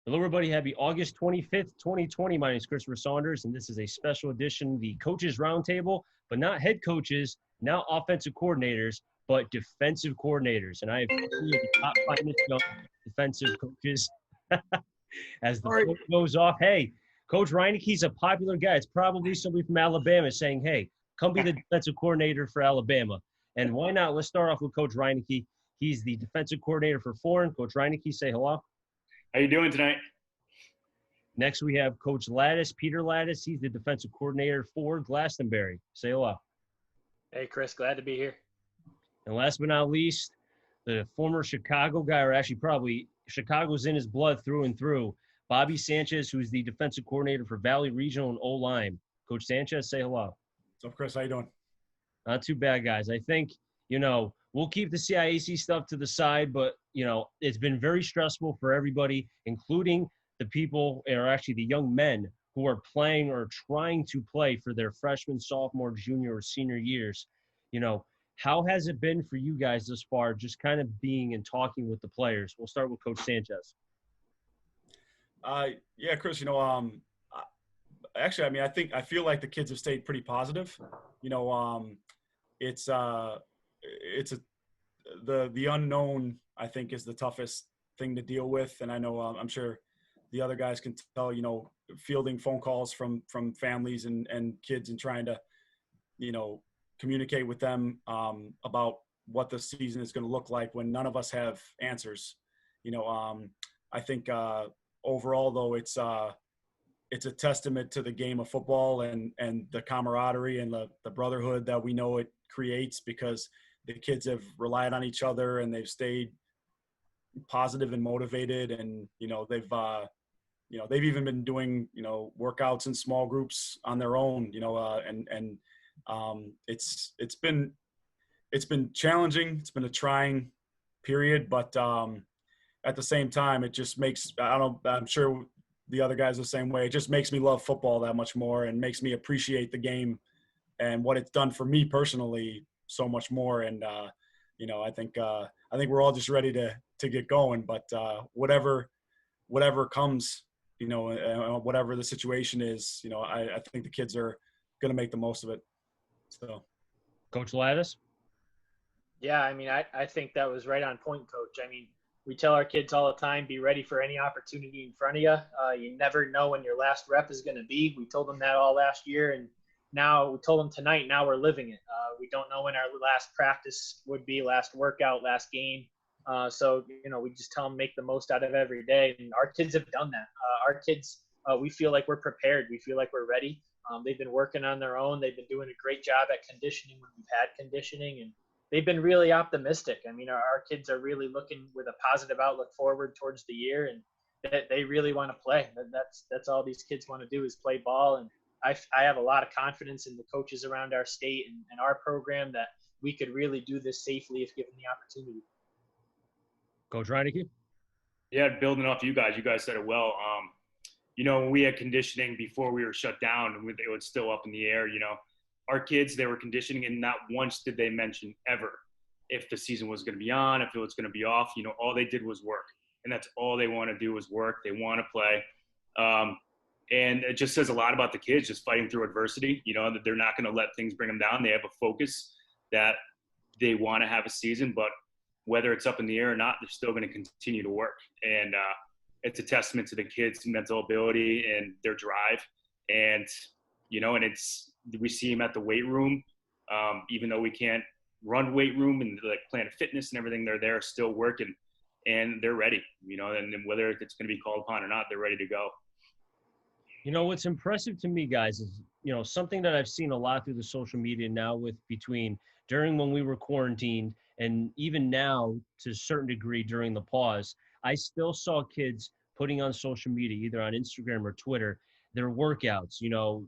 Hello, everybody. Happy August 25th, 2020. My name is Christopher Saunders, and this is a special edition, the Coaches Roundtable, but not head coaches, now offensive coordinators, but defensive coordinators. And I have three of the top finest young defensive coaches. As the phone goes off, hey, Coach Reineke's a popular guy. It's probably somebody from Alabama saying, hey, come be the defensive coordinator for Alabama. And why not? Let's start off with Coach Reineke. He's the defensive coordinator for Foran. Coach Reineke, say hello. How you doing tonight? Next, we have Coach Ladas, Peter Ladas. He's the defensive coordinator for Glastonbury. Say hello. Hey, Chris. Glad to be here. And last but not least, the former Chicago guy, or actually probably Chicago's in his blood through and through, Bobby Sanchez, who's the defensive coordinator for Valley Regional and Lyme. Coach Sanchez, say hello. What's up, Chris? How you doing? Not too bad, guys. I think, we'll keep the CIAC stuff to the side, but, it's been very stressful for everybody, including the people, or actually the young men who are playing or trying to play for their freshman, sophomore, junior, or senior years. How has it been for you guys this far, just kind of being and talking with the players? We'll start with Coach Sanchez. Yeah, Chris, actually, I feel like the kids have stayed pretty positive. The unknown, I think, is the toughest thing to deal with. And I know, I'm sure the other guys can tell, fielding phone calls from families and kids and trying to, communicate with them about what the season is going to look like when none of us have answers. I think overall, though, it's a testament to the game of football and the camaraderie and the brotherhood that we know it creates, because the kids have relied on each other and they've stayed positive and motivated, and they've even been doing workouts in small groups on their own, it's been challenging. It's been a trying period, but at the same time, it just makes, I'm sure the other guys are the same way. It just makes me love football that much more and makes me appreciate the game and what it's done for me personally so much more. And, I think we're all just ready to get going, but whatever comes, whatever the situation is, I think the kids are going to make the most of it. So, Coach Ladas? Yeah, I think that was right on point, Coach. We tell our kids all the time, be ready for any opportunity in front of you. You never know when your last rep is going to be. We told them that all last year, and now we told them tonight. Now we're living it. We don't know when our last practice would be, last workout, last game. So, we just tell them make the most out of every day. And our kids have done that. Our kids, we feel like we're prepared. We feel like we're ready. They've been working on their own. They've been doing a great job at conditioning when we've had conditioning, and they've been really optimistic. Our kids are really looking with a positive outlook forward towards the year, and they really want to play. That's all these kids want to do is play ball. And I have a lot of confidence in the coaches around our state and our program that we could really do this safely if given the opportunity. Coach Reineke? Yeah, building off you guys said it well. When we had conditioning before we were shut down, and it was still up in the air, our kids, they were conditioning, and not once did they mention ever if the season was going to be on, if it was going to be off. All they did was work, and that's all they want to do is work. They want to play. And it just says a lot about the kids just fighting through adversity, that they're not going to let things bring them down. They have a focus that they want to have a season, but whether it's up in the air or not, they're still going to continue to work. And it's a testament to the kids' mental ability and their drive. And, and we see them at the weight room, even though we can't run weight room and like Planet Fitness and everything, they're there still working and they're ready, and whether it's going to be called upon or not, they're ready to go. What's impressive to me, guys, is, something that I've seen a lot through the social media now during when we were quarantined and even now to a certain degree during the pause, I still saw kids putting on social media, either on Instagram or Twitter, their workouts.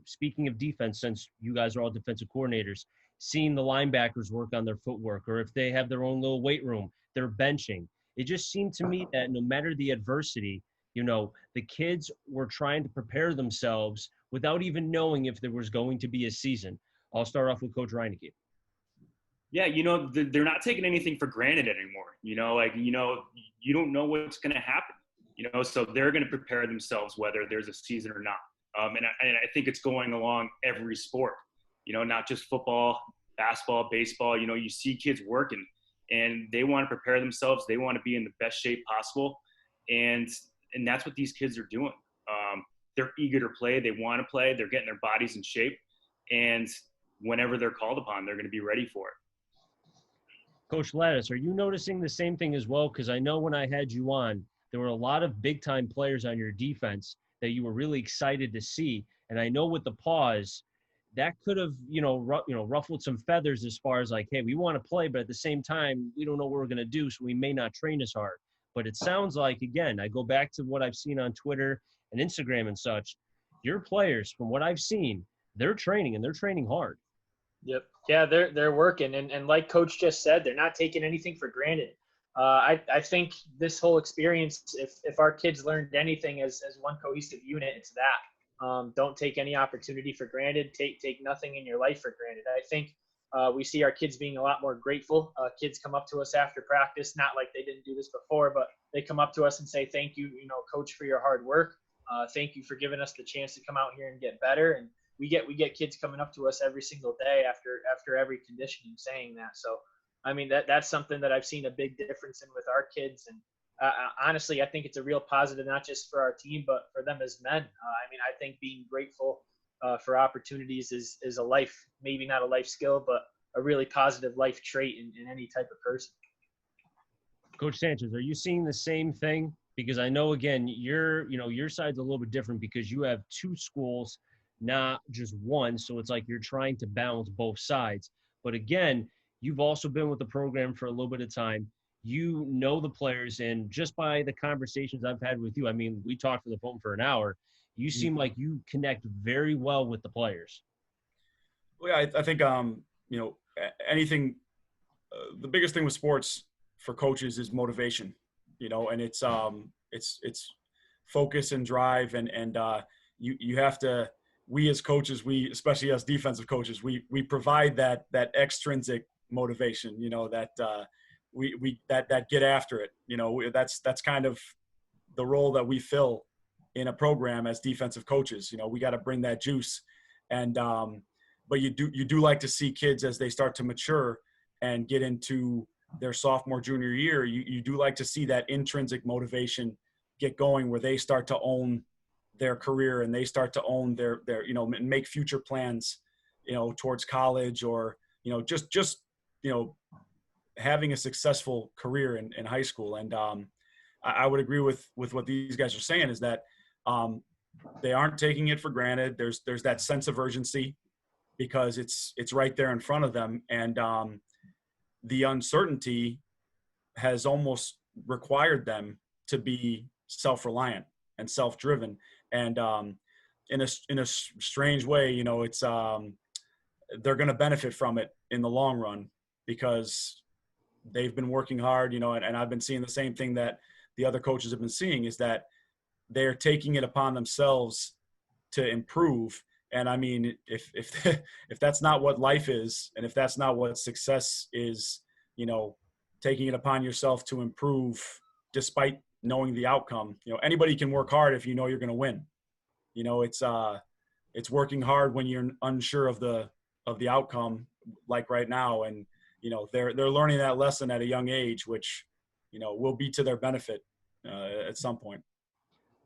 Speaking of defense, since you guys are all defensive coordinators, seeing the linebackers work on their footwork, or if they have their own little weight room, they're benching. It just seemed to me that no matter the adversity, the kids were trying to prepare themselves without even knowing if there was going to be a season. I'll start off with Coach Reineke. Yeah, they're not taking anything for granted anymore. You don't know what's going to happen. so they're going to prepare themselves whether there's a season or not. And I think it's going along every sport, not just football, basketball, baseball. You see kids working and they want to prepare themselves. They want to be in the best shape possible. And that's what these kids are doing. They're eager to play. They want to play. They're getting their bodies in shape. And whenever they're called upon, they're going to be ready for it. Coach Ladas, are you noticing the same thing as well? Because I know when I had you on, there were a lot of big-time players on your defense that you were really excited to see. And I know with the pause, that could have, ruffled some feathers as far as like, hey, we want to play, but at the same time, we don't know what we're going to do, so we may not train as hard. But it sounds like, again, I go back to what I've seen on Twitter and Instagram and such, your players, from what I've seen, they're training and they're training hard. Yep. Yeah, they're working. And like Coach just said, they're not taking anything for granted. I think this whole experience, if our kids learned anything as one cohesive unit, it's that. Don't take any opportunity for granted. Take nothing in your life for granted. I think we see our kids being a lot more grateful. Kids come up to us after practice, not like they didn't do this before, but they come up to us and say, thank you, Coach, for your hard work. Thank you for giving us the chance to come out here and get better. And we get kids coming up to us every single day after every conditioning saying that. So, I mean, that's something that I've seen a big difference in with our kids. And honestly, I think it's a real positive, not just for our team, but for them as men. I think being grateful for opportunities is a life, maybe not a life skill, but a really positive life trait in any type of person. Coach Sanchez, are you seeing the same thing? Because I know, again, your side's a little bit different because you have two schools, not just one. So it's like you're trying to balance both sides. But again, you've also been with the program for a little bit of time. You know the players, and just by the conversations I've had with you, I mean, we talked on the phone for an hour. You seem like you connect very well with the players. Well, yeah, I think anything. The biggest thing with sports for coaches is motivation, and it's focus and drive, and you have to. We as coaches, especially as defensive coaches, we provide that extrinsic motivation, that get after it. That's kind of the role that we fill in a program as defensive coaches. We got to bring that juice, and but you do like to see kids as they start to mature and get into their sophomore, junior year. You do like to see that intrinsic motivation get going, where they start to own their career and they start to own their make future plans, towards college, or just having a successful career in high school. And I would agree with what these guys are saying, is that they aren't taking it for granted. There's that sense of urgency because it's right there in front of them, and the uncertainty has almost required them to be self-reliant and self-driven. And in a strange way, it's they're going to benefit from it in the long run because they've been working hard, and I've been seeing the same thing that the other coaches have been seeing, is that they're taking it upon themselves to improve. And I mean, if that's not what life is, and if that's not what success is, taking it upon yourself to improve despite knowing the outcome. Anybody can work hard if you're going to win. It's working hard when you're unsure of the outcome, like right now. And they're learning that lesson at a young age, which will be to their benefit at some point.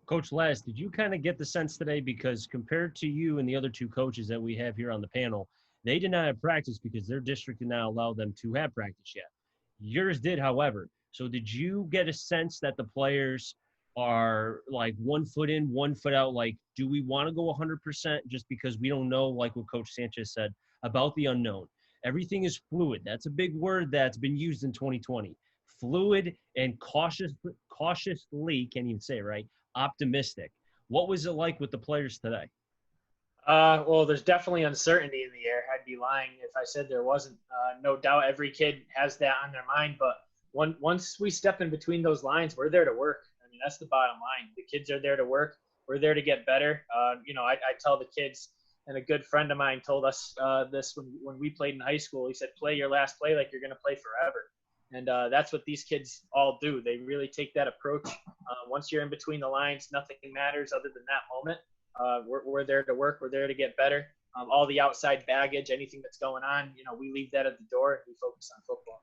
Coach Les, did you kind of get the sense today, because compared to you and the other two coaches that we have here on the panel, they did not have practice because their district did not allow them to have practice yet. Yours did, however. So did you get a sense that the players are like 1 foot in, 1 foot out? Like, do we want to go 100% just because we don't know, like what Coach Sanchez said, about the unknown? Everything is fluid. That's a big word that's been used in 2020. Fluid and cautiously, can't even say it right, optimistic. What was it like with the players today? Well, there's definitely uncertainty in the air. I'd be lying if I said there wasn't. No doubt every kid has that on their mind, but once we step in between those lines, we're there to work. I mean, that's the bottom line. The kids are there to work. We're there to get better. I tell the kids, and a good friend of mine told us this when we played in high school. He said, play your last play like you're going to play forever. And that's what these kids all do. They really take that approach. Once you're in between the lines, nothing matters other than that moment. We're there to work. We're there to get better. All the outside baggage, anything that's going on, we leave that at the door and we focus on football.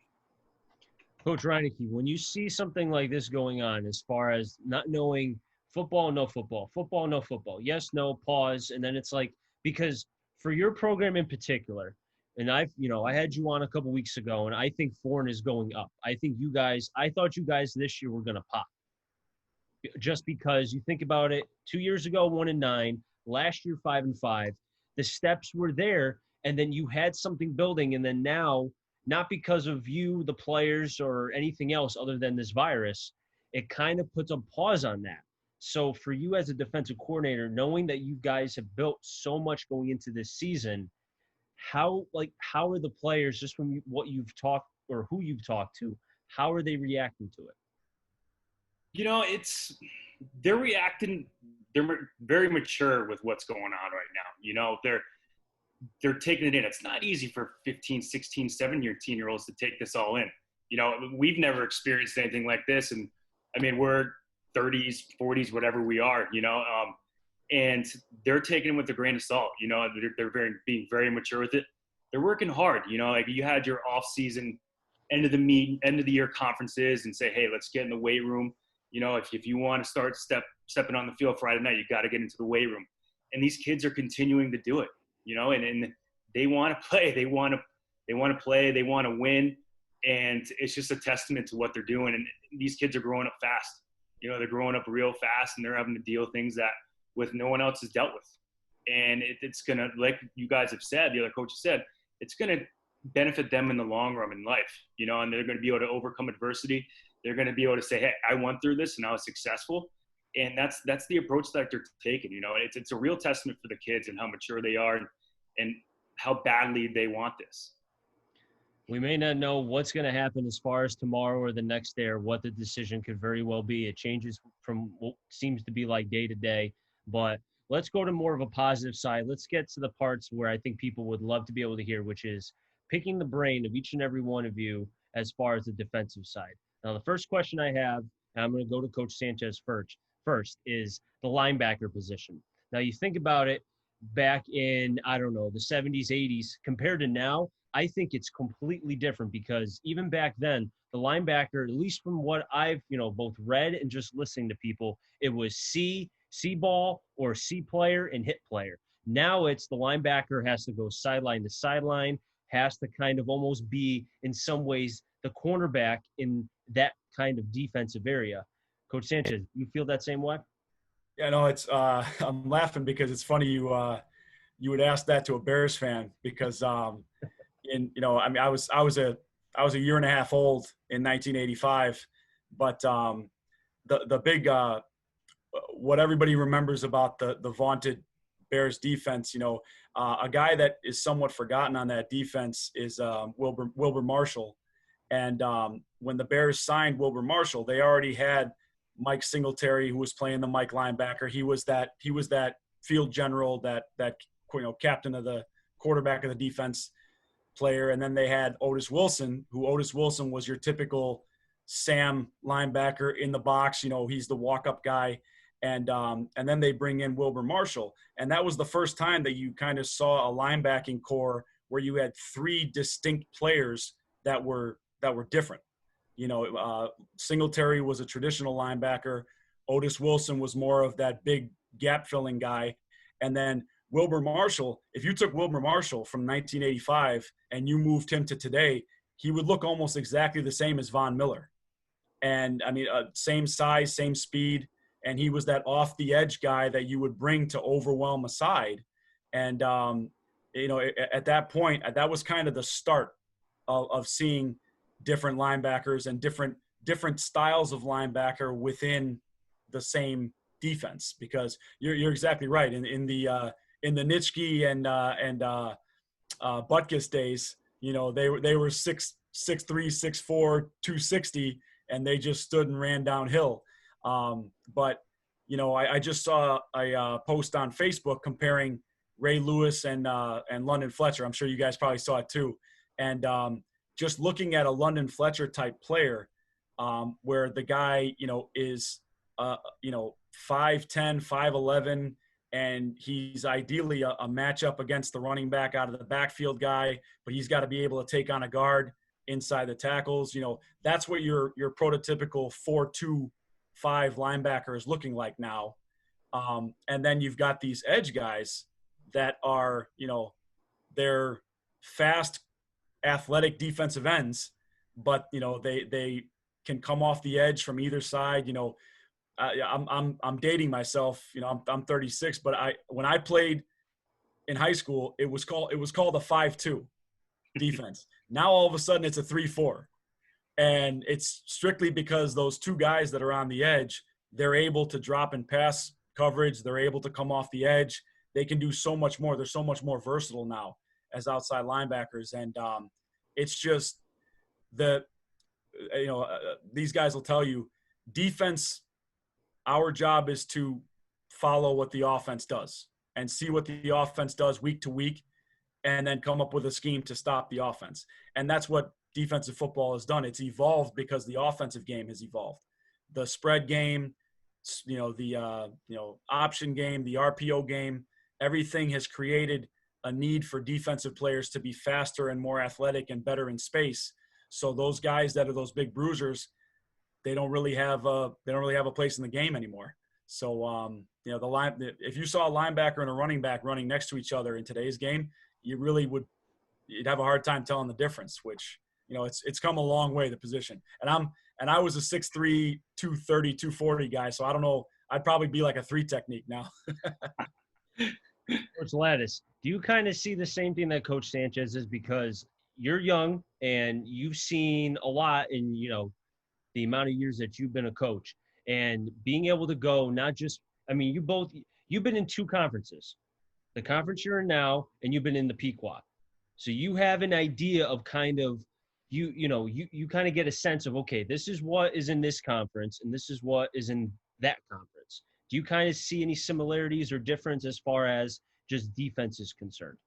Coach Reineke, when you see something like this going on, as far as not knowing football, no football, football, no football, yes, no, pause, and then it's like, because for your program in particular, and I had you on a couple weeks ago, and I think Foran is going up. I thought you guys this year were going to pop. Just because you think about it, 2 years ago, 1-9, last year, 5-5, the steps were there, and then you had something building, and then now, not because of you, the players, or anything else other than this virus, it kind of puts a pause on that. So for you as a defensive coordinator, knowing that you guys have built so much going into this season, how are the players, just from what you've talked or who you've talked to, how are they reacting to it? They're reacting. They're very mature with what's going on right now. They're taking it in. It's not easy for 15, 16, 17-year-olds to take this all in. We've never experienced anything like this. And I mean, we're 30s, 40s, whatever we are, and they're taking it with a grain of salt. They're being very mature with it. They're working hard. Like you had your off season, end of the year conferences and say, hey, let's get in the weight room. If you want to start stepping on the field Friday night, you got to get into the weight room. And these kids are continuing to do it. And they want to play. They want to play. They want to win. And it's just a testament to what they're doing. And these kids are growing up fast. They're growing up real fast, and they're having to deal with things that with no one else has dealt with. And it's going to, like you guys have said, the other coaches said, it's going to benefit them in the long run in life, and they're going to be able to overcome adversity. They're going to be able to say, hey, I went through this and I was successful. And that's the approach that they're taking. It's a real testament for the kids and how mature they are and how badly they want this. We may not know what's going to happen as far as tomorrow or the next day or what the decision could very well be. It changes from what seems to be like day to day. But let's go to more of a positive side. Let's get to the parts where I think people would love to be able to hear, which is picking the brain of each and every one of you as far as the defensive side. Now, the first question I have, and I'm going to go to Coach Sanchez first, is the linebacker position. Now, you think about it back in, I don't know, the 70s, 80s, compared to now, I think it's completely different because even back then, the linebacker, at least from what I've, both read and just listening to people, it was C ball or C player and hit player. Now it's the linebacker has to go sideline to sideline, has to kind of almost be, in some ways, the cornerback in that kind of defensive area. Coach Sanchez, you feel that same way? Yeah, no, it's I'm laughing because it's funny you would ask that to a Bears fan because I was a year and a half old in 1985, but the big what everybody remembers about the vaunted Bears defense, a guy that is somewhat forgotten on that defense is Wilber Marshall. And when the Bears signed Wilber Marshall, they already had Mike Singletary, who was playing the Mike linebacker. He was that field general, that captain of the quarterback of the defense player. And then they had Otis Wilson was your typical Sam linebacker in the box. He's the walk-up guy. And then they bring in Wilber Marshall. And that was the first time that you kind of saw a linebacking core where you had three distinct players that were different. Singletary was a traditional linebacker. Otis Wilson was more of that big gap filling guy. And then Wilber Marshall, if you took Wilber Marshall from 1985 and you moved him to today, he would look almost exactly the same as Von Miller. And same size, same speed. And he was that off the edge guy that you would bring to overwhelm a side. And, at that point, that was kind of the start of seeing different linebackers and different styles of linebacker within the same defense, because you're exactly right. In the Nitschke and Butkus days, they were 6'3", 6'4", 260, and they just stood and ran downhill. But I just saw a post on Facebook comparing Ray Lewis and London Fletcher. I'm sure you guys probably saw it too. And just looking at a London Fletcher type player, where the guy, is, 5'10", 5'11", and he's ideally a matchup against the running back out of the backfield guy, but he's got to be able to take on a guard inside the tackles. That's what your prototypical 4-2-5 linebacker is looking like now. And then you've got these edge guys that are, they're fast, athletic defensive ends, but they can come off the edge from either side. I'm dating myself. I'm 36, but when I played in high school, it was called a 5-2 defense. Now all of a sudden it's a 3-4, and it's strictly because those two guys that are on the edge, they're able to drop and pass coverage. They're able to come off the edge. They can do so much more. They're so much more versatile now as outside linebackers, and it's just these guys will tell you, defense. Our job is to follow what the offense does and see what the offense does week to week, and then come up with a scheme to stop the offense. And that's what defensive football has done. It's evolved because the offensive game has evolved. The spread game, the option game, the RPO game, everything has created a need for defensive players to be faster and more athletic and better in space. So those guys that are those big bruisers, they don't really have a place in the game anymore. So if you saw a linebacker and a running back running next to each other in today's game, you'd have a hard time telling the difference. Which it's come a long way, the position. And I was a 6'3", 230, 240 guy, so I don't know. I'd probably be like a 3 technique now. Coach Ladas, do you kind of see the same thing that Coach Sanchez is, because you're young and you've seen a lot in the amount of years that you've been a coach, and being able to go, not just, you've been in 2 conferences, the conference you're in now, and you've been in the Pequot. So you have an idea of kind of, you kind of get a sense of, okay, this is what is in this conference and this is what is in that conference. Do you kind of see any similarities or difference as far as just defense is concerned?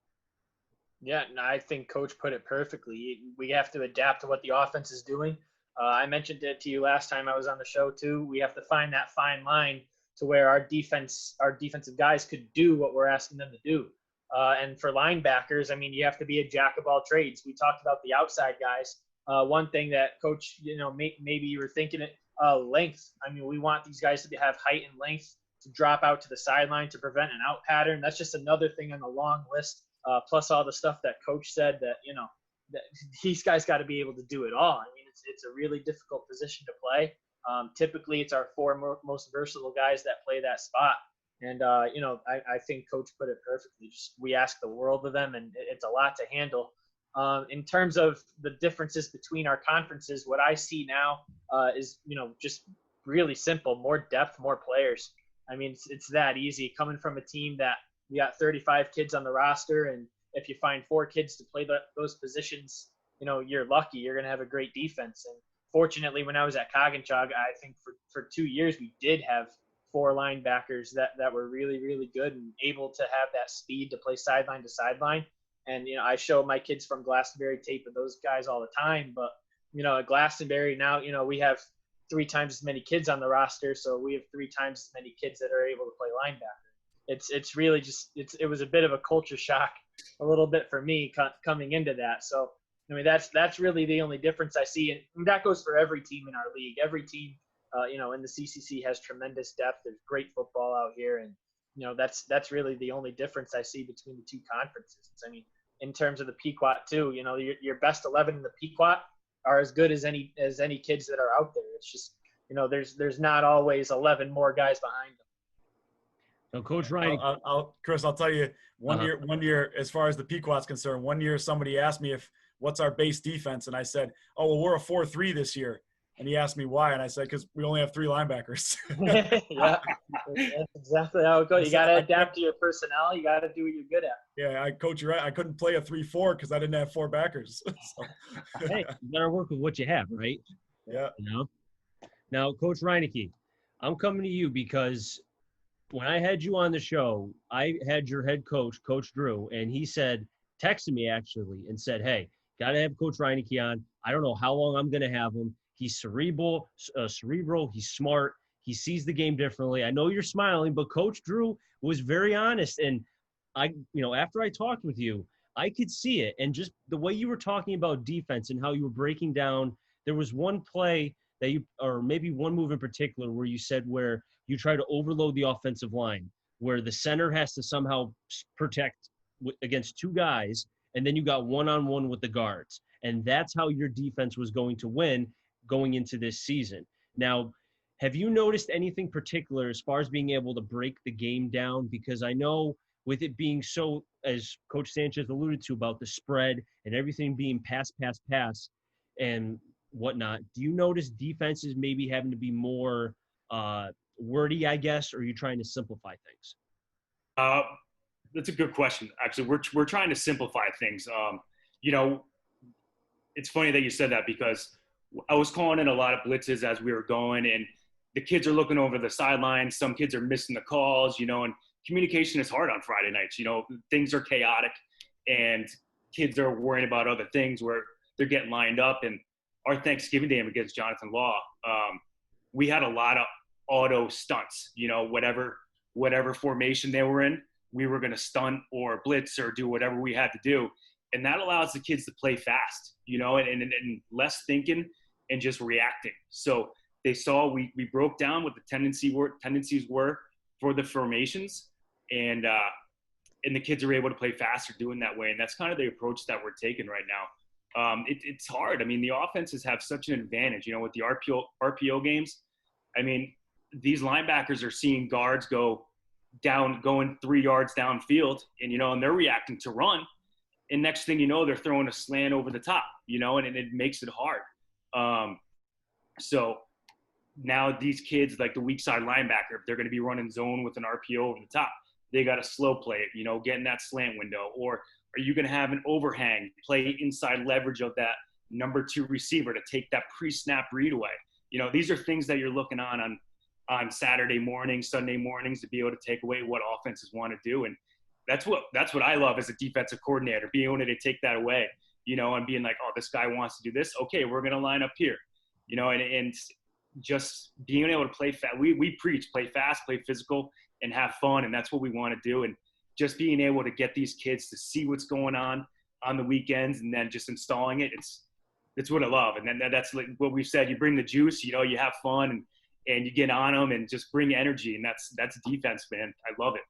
Yeah, no, I think Coach put it perfectly. We have to adapt to what the offense is doing. I mentioned it to you last time I was on the show too. We have to find that fine line to where our defensive guys could do what we're asking them to do. And for linebackers, you have to be a jack of all trades. We talked about the outside guys. One thing that Coach, maybe you were thinking it, length. We want these guys to have height and length to drop out to the sideline to prevent an out pattern. That's just another thing on the long list. Plus all the stuff that Coach said that, that these guys got to be able to do it all. It's a really difficult position to play. Typically, it's our 4 most versatile guys that play that spot. And, I think Coach put it perfectly. We ask the world of them, and it's a lot to handle. In terms of the differences between our conferences, what I see now is, just really simple, more depth, more players. It's that easy. Coming from a team that we got 35 kids on the roster, and if you find 4 kids to play those positions, you're lucky. You're going to have a great defense. And fortunately, when I was at Coginchog, I think for 2 years we did have 4 linebackers that were really, really good and able to have that speed to play sideline to sideline. And, I show my kids from Glastonbury tape of those guys all the time. But, at Glastonbury now, we have 3 times as many kids on the roster. So we have 3 times as many kids that are able to play linebacker. It's really just it was a bit of a culture shock a little bit for me coming into that. So, that's really the only difference I see. And that goes for every team in our league. Every team, in the CCC has tremendous depth. There's great football out here. And, that's really the only difference I see between the 2 conferences. In terms of the Pequot too, your best 11 in the Pequot are as good as any kids that are out there. It's just, there's not always 11 more guys behind them. So Coach Reineke, Chris, I'll tell you, one year, as far as the Pequot's concerned, one year somebody asked me what's our base defense, and I said, oh, well, we're a 4-3 this year. And he asked me why, and I said, because we only have 3 linebackers. Yeah, that's exactly how it goes. You got to adapt to your personnel. You got to do what you're good at. Yeah, Coach, you're right. I couldn't play a 3-4 because I didn't have 4 backers. So. Hey, you got to work with what you have, right? Yeah. Now, Coach Reineke, I'm coming to you because when I had you on the show, I had your head coach, Coach Drew, and he texted me actually and said, hey, Got to have Coach Reineke on. I don't know how long I'm going to have him. He's cerebral. He's smart. He sees the game differently. I know you're smiling, but Coach Drew was very honest. And after I talked with you, I could see it. And just the way you were talking about defense and how you were breaking down, there was one play or maybe one move in particular where you said where you try to overload the offensive line, where the center has to somehow protect against two guys, and then you got one-on-one with the guards. And that's how your defense was going to win going into this season. Now, have you noticed anything particular as far as being able to break the game down? Because I know with it being so, as Coach Sanchez alluded to, about the spread and everything being pass, and whatnot, do you notice defenses maybe having to be more wordy, I guess, or are you trying to simplify things? That's a good question. Actually, we're trying to simplify things. It's funny that you said that because I was calling in a lot of blitzes as we were going, and the kids are looking over the sidelines. Some kids are missing the calls, and communication is hard on Friday nights. Things are chaotic, and kids are worrying about other things where they're getting lined up. And our Thanksgiving game against Jonathan Law, we had a lot of auto stunts. Whatever formation they were in, we were going to stunt or blitz or do whatever we had to do. And that allows the kids to play fast, and less thinking and just reacting. So they saw we broke down what the tendencies were for the formations, and the kids are able to play faster doing that way. And that's kind of the approach that we're taking right now. It's hard. I mean, the offenses have such an advantage, with the RPO games. I mean, these linebackers are seeing guards going 3 yards downfield, and they're reacting to run. And next thing you know, they're throwing a slant over the top, and it makes it hard. So now these kids, like the weak side linebacker, if they're going to be running zone with an RPO over the top, they got to slow play it, get in that slant window. Or are you going to have an overhang, play inside leverage of that number 2 receiver to take that pre-snap read away? These are things that you're looking on Saturday mornings, Sunday mornings to be able to take away what offenses want to do. And that's what I love as a defensive coordinator, being able to take that away, and being like, oh, this guy wants to do this. Okay, we're going to line up here, and just being able to play fast. We preach, play fast, play physical, and have fun. And that's what we want to do. And just being able to get these kids to see what's going on the weekends and then just installing it. It's what I love. And then that's like what we've said, you bring the juice, you have fun and you get on them and just bring energy. And that's defense, man. I love it.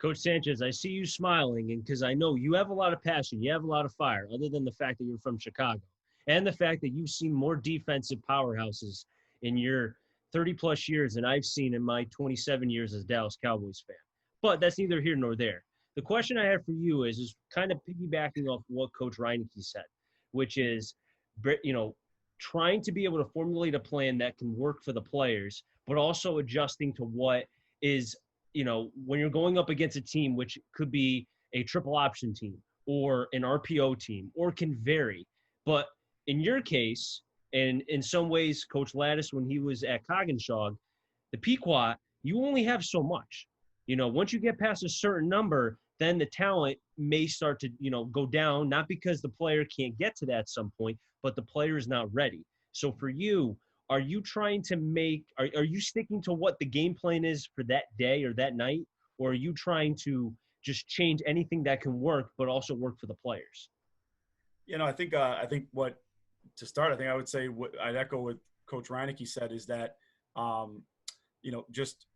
Coach Sanchez, I see you smiling, and because I know you have a lot of passion, you have a lot of fire, other than the fact that you're from Chicago, and the fact that you've seen more defensive powerhouses in your 30-plus years than I've seen in my 27 years as a Dallas Cowboys fan. But that's neither here nor there. The question I have for you is kind of piggybacking off what Coach Reineke said, which is, trying to be able to formulate a plan that can work for the players, but also adjusting to what is – when you're going up against a team, which could be a triple option team or an RPO team or can vary. But in your case, and in some ways, Coach Ladas, when he was at Coggenshaw, the Pequot, you only have so much. Once you get past a certain number, then the talent may start to, go down, not because the player can't get to that at some point, but the player is not ready. So for you, are you trying to are you sticking to what the game plan is for that day or that night? Or are you trying to just change anything that can work, but also work for the players? I think I would say what I'd echo what Coach Reineke said is that, just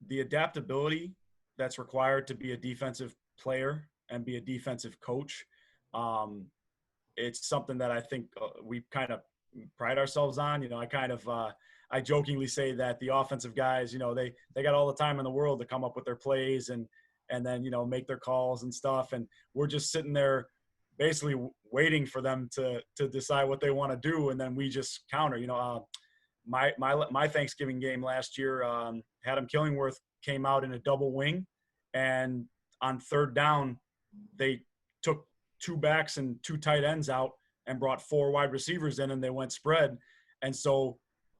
the adaptability that's required to be a defensive player and be a defensive coach. It's something that I think we kind of pride ourselves on. I jokingly say that the offensive guys, they got all the time in the world to come up with their plays and then, make their calls and stuff. And we're just sitting there basically waiting for them to decide what they want to do. And then we just counter, my Thanksgiving game last year, Adam Killingworth came out in a double wing, and on third down, they took 2 backs and 2 tight ends out and brought 4 wide receivers in, and they went spread. And so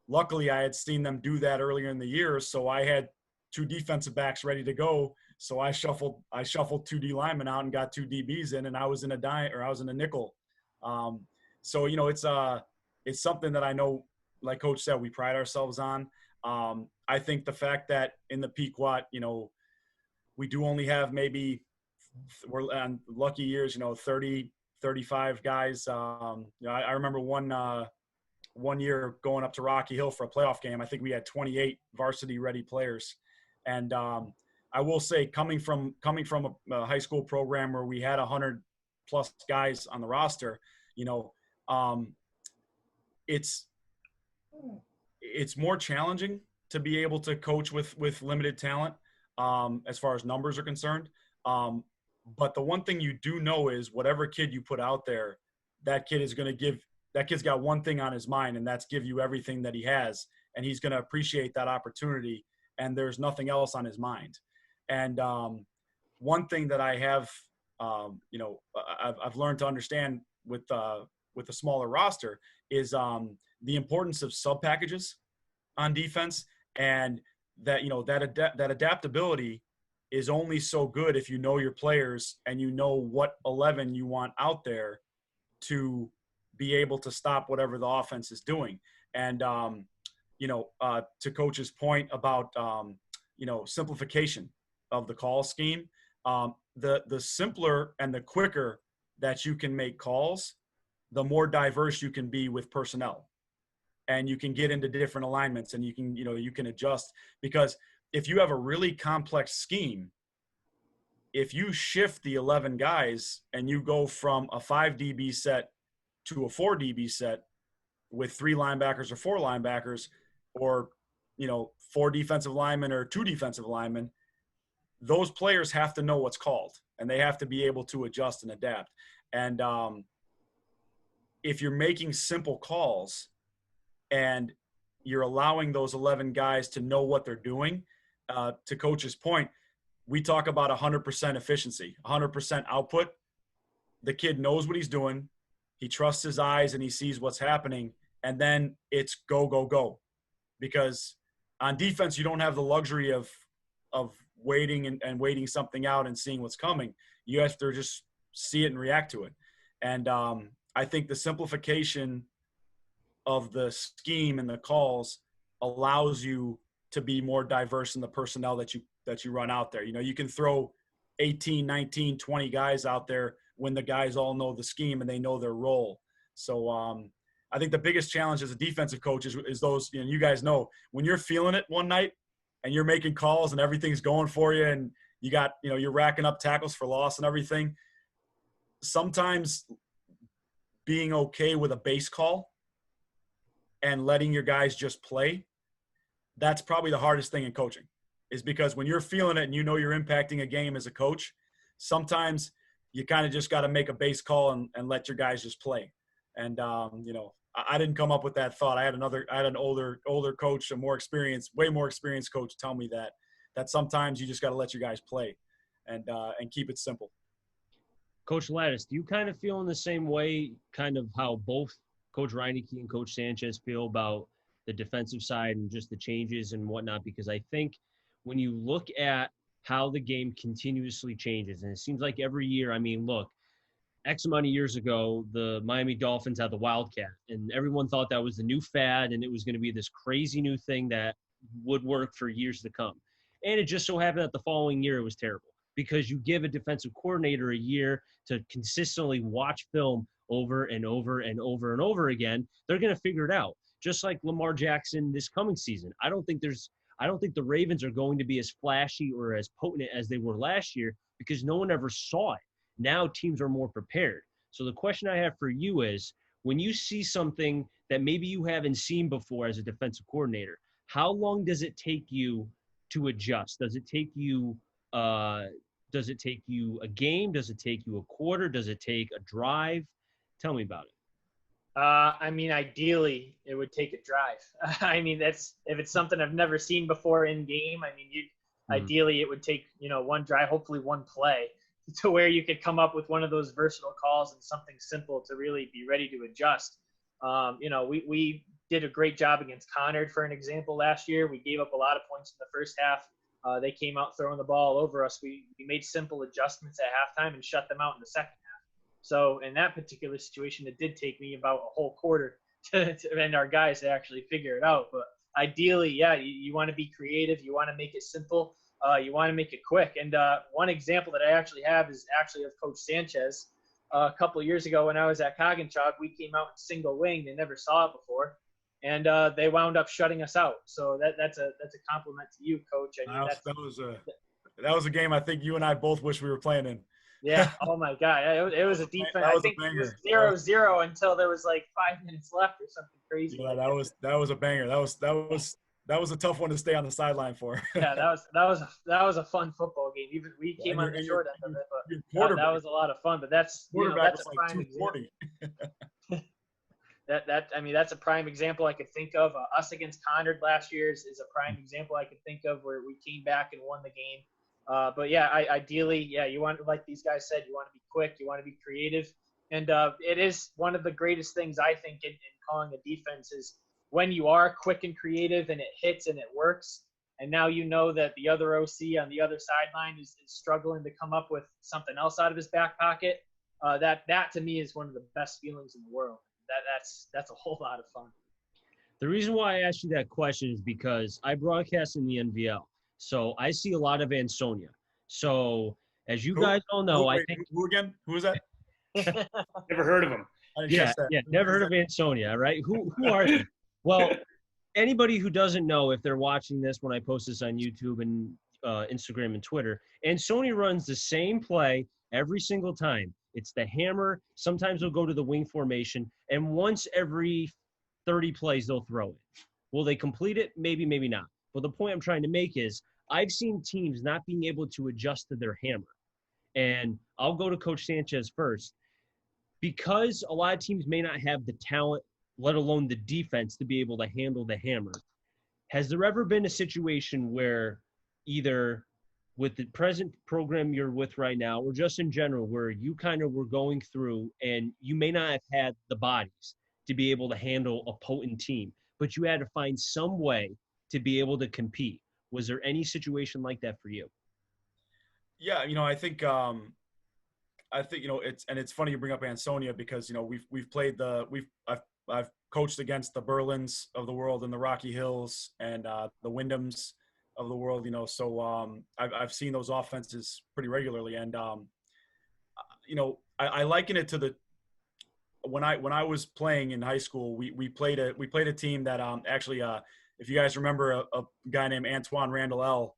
luckily I had seen them do that earlier in the year. So I had 2 defensive backs ready to go. So I shuffled 2 D linemen out and got 2 DBs in, and I was in a nickel So, it's something that I know, like Coach said, we pride ourselves on. I think the fact that in the Pequot, we do only have maybe, we're on lucky years, 30, 35 guys. I remember one year going up to Rocky Hill for a playoff game. I think we had 28 varsity ready players. And I will say, coming from a high school program where we had 100 plus guys on the roster, it's more challenging to be able to coach with limited talent as far as numbers are concerned. But the one thing you do know is whatever kid you put out there, that kid's got one thing on his mind, and that's give you everything that he has, and he's going to appreciate that opportunity, and there's nothing else on his mind. And one thing that I have, I've learned to understand with a smaller roster is the importance of sub packages on defense, and that that adaptability is only so good if you know your players and you know what 11 you want out there to be able to stop whatever the offense is doing. And to Coach's point about simplification of the call scheme, the simpler and the quicker that you can make calls, the more diverse you can be with personnel, and you can get into different alignments, and you can adjust. Because if you have a really complex scheme, if you shift the 11 guys and you go from a 5 DB set to a 4 DB set with 3 linebackers or 4 linebackers, or 4 defensive linemen or 2 defensive linemen, those players have to know what's called, and they have to be able to adjust and adapt. And if you're making simple calls and you're allowing those 11 guys to know what they're doing, to Coach's point, we talk about 100% efficiency, 100% output. The kid knows what he's doing. He trusts his eyes and he sees what's happening. And then it's go, go, go. Because on defense, you don't have the luxury of waiting and waiting something out and seeing what's coming. You have to just see it and react to it. And I think the simplification of the scheme and the calls allows you to be more diverse in the personnel that you run out there. You can throw 18, 19, 20 guys out there when the guys all know the scheme and they know their role. So I think the biggest challenge as a defensive coach is those, you guys know, when you're feeling it one night and you're making calls and everything's going for you, and you got, you're racking up tackles for loss and everything. Sometimes being okay with a base call and letting your guys just play, that's probably the hardest thing in coaching, is because when you're feeling it and you're impacting a game as a coach, sometimes you kind of just got to make a base call and let your guys just play. And, I didn't come up with that thought. I had an older coach, way more experienced coach tell me that sometimes you just got to let your guys play and keep it simple. Coach Ladas, do you kind of feel in the same way, kind of how both Coach Reineke and Coach Sanchez feel about the defensive side and just the changes and whatnot? Because I think when you look at how the game continuously changes, and it seems like every year, look, X amount of years ago, the Miami Dolphins had the Wildcat, and everyone thought that was the new fad, and it was going to be this crazy new thing that would work for years to come. And it just so happened that the following year it was terrible, because you give a defensive coordinator a year to consistently watch film over and over and over and over again, they're going to figure it out. Just like Lamar Jackson this coming season. I don't think the Ravens are going to be as flashy or as potent as they were last year, because no one ever saw it. Now teams are more prepared. So the question I have for you is, when you see something that maybe you haven't seen before as a defensive coordinator, how long does it take you to adjust? Does it take you a game? Does it take you a quarter? Does it take a drive? Tell me about it. Ideally, it would take a drive. That's, if it's something I've never seen before in game. Ideally, it would take one drive, hopefully one play, to where you could come up with one of those versatile calls and something simple to really be ready to adjust. We did a great job against Conard, for an example, last year. We gave up a lot of points in the first half. They came out throwing the ball over us. We made simple adjustments at halftime and shut them out in the second half. So in that particular situation, it did take me about a whole quarter and our guys to actually figure it out. But ideally, yeah, you want to be creative. You want to make it simple. You want to make it quick. And one example that I actually have is actually of Coach Sanchez. A couple of years ago when I was at Coginchaug, we came out in single wing. They never saw it before. And they wound up shutting us out. So that's a compliment to you, Coach. I mean, that was a game I think you and I both wish we were playing in. Yeah. Oh my God. It was a defense. I think it was 0-0 until there was like 5 minutes left or something crazy. Yeah, that was a banger. That was a tough one to stay on the sideline for. Yeah, that was a fun football game. Even we came on the short end of it, but that was a lot of fun. But that's that's a prime example. That's a prime example I could think of. Us against Conard last year is a prime example I could think of where we came back and won the game. But yeah, ideally, you want, like these guys said, you want to be quick, you want to be creative. And it is one of the greatest things I think in calling a defense is when you are quick and creative and it hits and it works. And now you know that the other OC on the other sideline is struggling to come up with something else out of his back pocket. That to me is one of the best feelings in the world. That's a whole lot of fun. The reason why I asked you that question is because I broadcast in the NVL. So I see a lot of Ansonia. So as you guys all know, I think who again? Who is that? Never heard of him. Yeah, never heard of Ansonia, right? Who are they? Well, anybody who doesn't know, if they're watching this when I post this on YouTube and Instagram and Twitter, Ansonia runs the same play every single time. It's the hammer. Sometimes they'll go to the wing formation, and once every 30 plays, they'll throw it. Will they complete it? Maybe, maybe not. But the point I'm trying to make is I've seen teams not being able to adjust to their hammer. And I'll go to Coach Sanchez first. Because a lot of teams may not have the talent, let alone the defense, to be able to handle the hammer, has there ever been a situation where either with the present program you're with right now or just in general where you kind of were going through and you may not have had the bodies to be able to handle a potent team, but you had to find some way to be able to compete? Was there any situation like that for you? Yeah, I think it's funny you bring up Ansonia because we've played I've coached against the Berlins of the world and the Rocky Hills and the Wyndhams of the world, so I've seen those offenses pretty regularly, and I liken it to when I was playing in high school, we played a team that actually if you guys remember a guy named Antoine Randall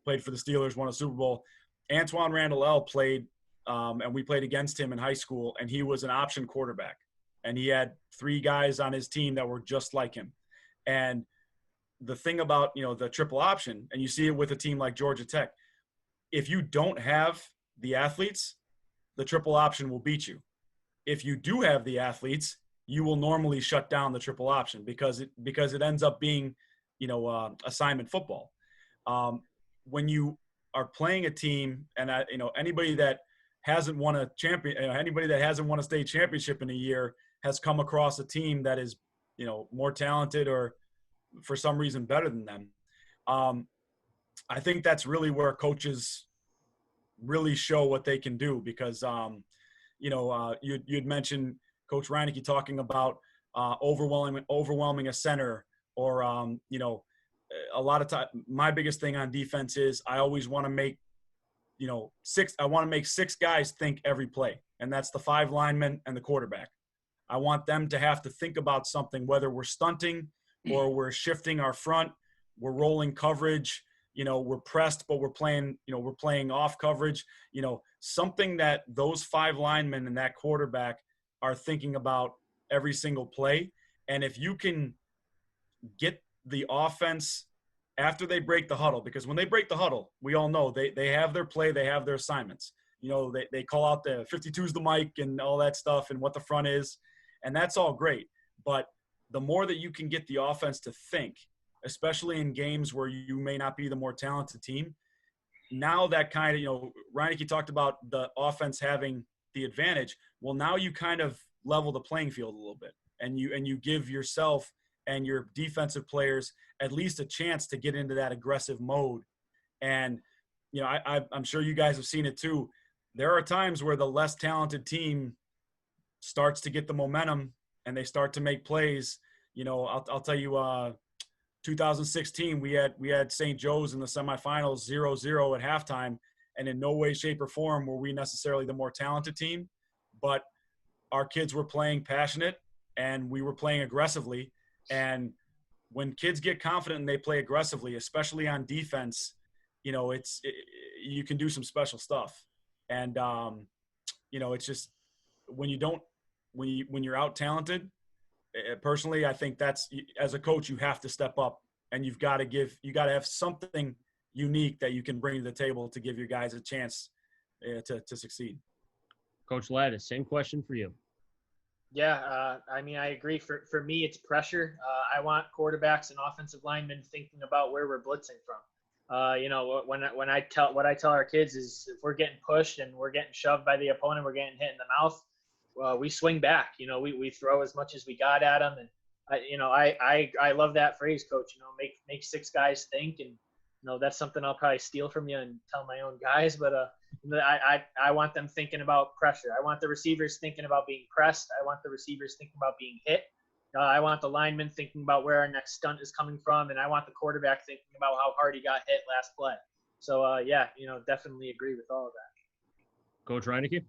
played for the Steelers, won a Super Bowl. Antoine Randall played, and we played against him in high school, and he was an option quarterback. And he had 3 guys on his team that were just like him. And the thing about, the triple option, and you see it with a team like Georgia Tech, if you don't have the athletes, the triple option will beat you. If you do have the athletes, you will normally shut down the triple option because it ends up being, assignment football. When you are playing a team, and anybody that hasn't won a anybody that hasn't won a state championship in a year has come across a team that is, more talented or for some reason better than them. I think that's really where coaches really show what they can do because, you'd mentioned Coach Reineke talking about overwhelming a center or, a lot of time. My biggest thing on defense is I always want to make, I want to make 6 guys think every play, and that's the 5 linemen and the quarterback. I want them to have to think about something, whether we're stunting or we're shifting our front, we're rolling coverage, we're pressed, but we're playing off coverage, something that those 5 linemen and that quarterback are thinking about every single play. And if you can get the offense after they break the huddle, because when they break the huddle, we all know they have their play, they have their assignments. They call out the 52's the mic and all that stuff and what the front is, and that's all great. But the more that you can get the offense to think, especially in games where you may not be the more talented team, now that kind of, Reineke talked about the offense having the advantage. Well, now you kind of level the playing field a little bit, and you give yourself and your defensive players at least a chance to get into that aggressive mode. And, I'm sure you guys have seen it too. there are times where the less talented team starts to get the momentum and they start to make plays. You know, I'll tell you, 2016, we had St. Joe's in the semifinals 0-0 at halftime, and in no way, shape, or form were we necessarily the more talented team, but our kids were playing passionate and we were playing aggressively. And when kids get confident and they play aggressively, especially on defense, you know, you can do some special stuff. And you know, it's just when you're out talented. Personally, I think that's, as a coach, you have to step up and you got to have something unique that you can bring to the table to give your guys a chance to succeed. Coach Ladas, same question for you. Yeah, I mean, I agree. For me, it's pressure. I want quarterbacks and offensive linemen thinking about where we're blitzing from. You know, when I tell our kids is if we're getting pushed and we're getting shoved by the opponent, we're getting hit in the mouth, we swing back. You know, we throw as much as we got at them, and I love that phrase, Coach. You know, make six guys think, and you know that's something I'll probably steal from you and tell my own guys. But I want them thinking about pressure. I want the receivers thinking about being pressed. I want the receivers thinking about being hit. I want the linemen thinking about where our next stunt is coming from, and I want the quarterback thinking about how hard he got hit last play. So yeah, you know, definitely agree with all of that. Coach Reineke?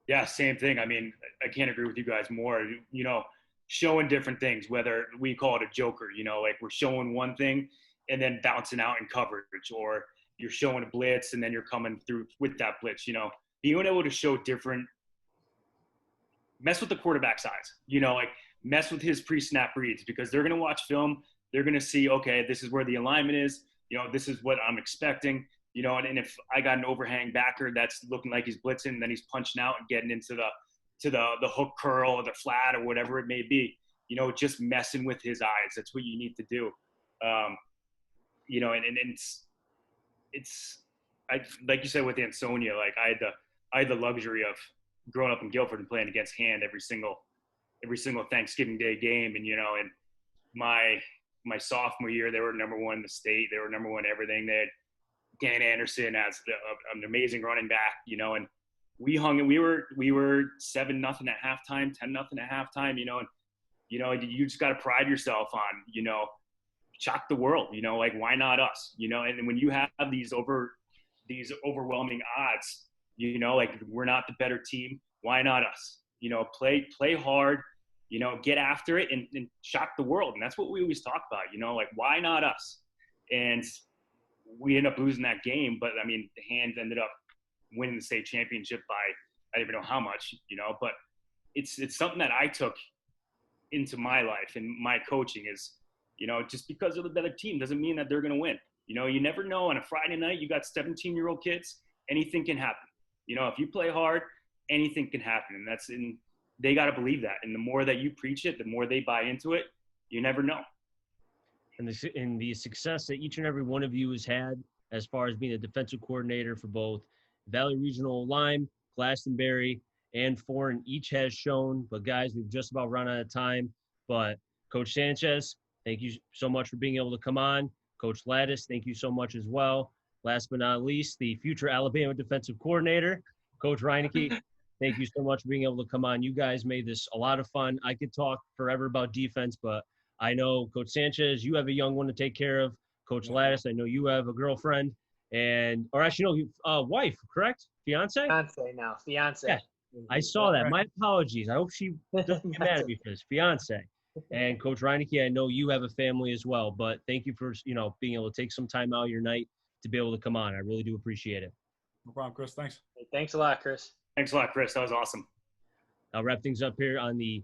Yeah, same thing. I mean, I can't agree with you guys more. You know, showing different things, whether we call it a joker, you know, like we're showing one thing and then bouncing out in coverage, or you're showing a blitz and then you're coming through with that blitz, you know, being able to show different, mess with the quarterback's eyes, you know, like mess with his pre-snap reads, because they're going to watch film. They're going to see, okay, this is where the alignment is, you know, this is what I'm expecting. You know, and if I got an overhang backer that's looking like he's blitzing, then he's punching out and getting into the hook curl or the flat or whatever it may be. You know, just messing with his eyes. That's what you need to do. You know, and it's like you said with Ansonia. Like I had the luxury of growing up in Guilford and playing against Hand every single Thanksgiving Day game, and you know, and my sophomore year they were number one in the state. They were number one in everything. They had Dan Anderson as an amazing running back, you know, and we hung and we were 7-0 at halftime, 10-0 at halftime, you know, and, you know, you just got to pride yourself on, you know, shock the world, you know, like why not us, you know, and when you have these overwhelming odds, you know, like we're not the better team, why not us, you know, play hard, you know, get after it and shock the world. And that's what we always talk about, you know, like why not us? And we ended up losing that game, but I mean, the Hands ended up winning the state championship by, I don't even know how much, you know, but it's something that I took into my life and my coaching is, you know, just because of the better team doesn't mean that they're going to win. You know, you never know. On a Friday night, you got 17-year-old kids, anything can happen. You know, if you play hard, anything can happen. And they got to believe that. And the more that you preach it, the more they buy into it, you never know. And the success that each and every one of you has had as far as being a defensive coordinator for both Valley Regional, Lyme, Glastonbury, and Foran each has shown. But guys, we've just about run out of time. But Coach Sanchez, thank you so much for being able to come on. Coach Ladas, thank you so much as well. Last but not least, the future Alabama defensive coordinator, Coach Reineke, thank you so much for being able to come on. You guys made this a lot of fun. I could talk forever about defense, but I know, Coach Sanchez, you have a young one to take care of. Coach Ladas, I know you have a girlfriend or actually, no, wife, correct? Fiance? Fiance. Yeah, I saw that. My apologies. I hope she doesn't get mad at me for this. Fiance. And Coach Reineke, I know you have a family as well, but thank you for, you know, being able to take some time out of your night to be able to come on. I really do appreciate it. No problem, Chris. Thanks. Hey, thanks a lot, Chris. Thanks a lot, Chris. That was awesome. I'll wrap things up here on the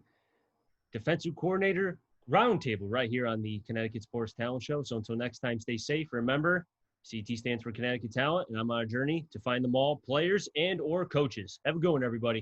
defensive coordinator Roundtable right here on the Connecticut Sports Talent Show. So until next time, stay safe. Remember, CT stands for Connecticut Talent, and I'm on a journey to find them all, players and or coaches. Have a good one, everybody.